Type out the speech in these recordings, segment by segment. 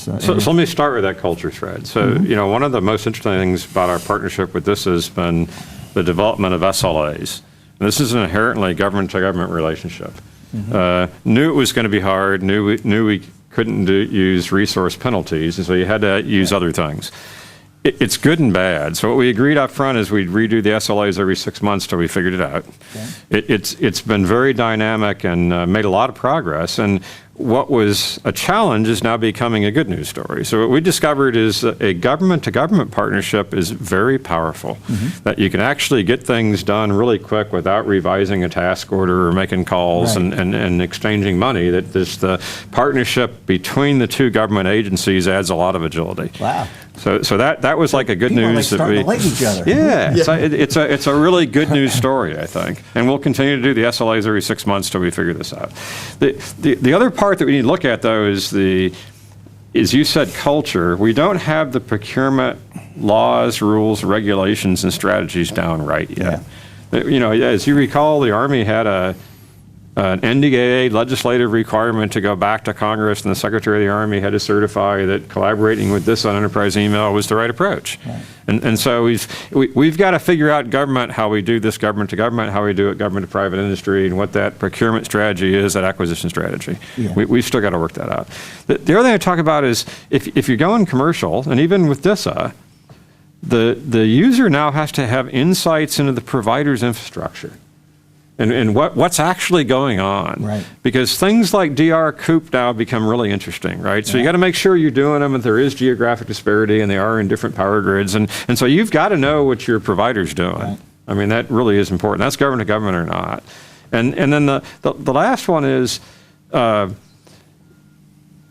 So let me start with that culture thread. So, one of the most interesting things about our partnership with this has been the development of SLAs. And this is an inherently government-to-government relationship. Knew it was going to be hard, knew we couldn't use resource penalties, and so you had to use other things. It's good and bad. So what we agreed up front is we'd redo the SLAs every 6 months till we figured it out. It's been very dynamic and made a lot of progress. And what was a challenge is now becoming a good news story. So what we discovered is that a government-to-government partnership is very powerful, that you can actually get things done really quick without revising a task order or making calls and exchanging money, that the partnership between the two government agencies adds a lot of agility. Wow. So that was like a good People news are that we starting to like each other. Yeah. It's a really good news story, I think, and we'll continue to do the SLAs every 6 months till we figure this out. The other part that we need to look at, though, is you said, culture. We don't have the procurement laws, rules, regulations, and strategies down right yet. As you recall, the Army had an NDAA legislative requirement to go back to Congress, and the Secretary of the Army had to certify that collaborating with this on enterprise email was the right approach. And so we've got to figure out government, how we do this government to government, how we do it government to private industry, and what that procurement strategy is, that acquisition strategy. We've still got to work that out. The other thing I talk about is if you're going commercial, and even with DISA, the user now has to have insights into the provider's infrastructure. And what's actually going on. Because things like DR Coop now become really interesting, right? So you got to make sure you're doing them, and there is geographic disparity, and they are in different power grids. And so you've got to know what your provider's doing. I mean, that really is important. That's government to government or not. And then the last one is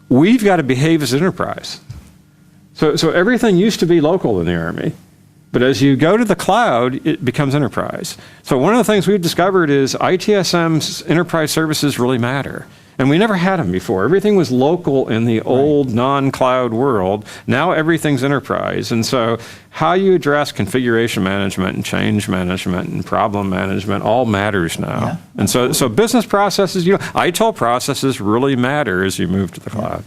we've got to behave as an enterprise. So everything used to be local in the Army. But as you go to the cloud, it becomes enterprise. So one of the things we've discovered is ITSM's enterprise services really matter. And we never had them before. Everything was local in the old non-cloud world. Now everything's enterprise. And so how you address configuration management and change management and problem management all matters now. And so business processes, ITIL processes really matter as you move to the cloud.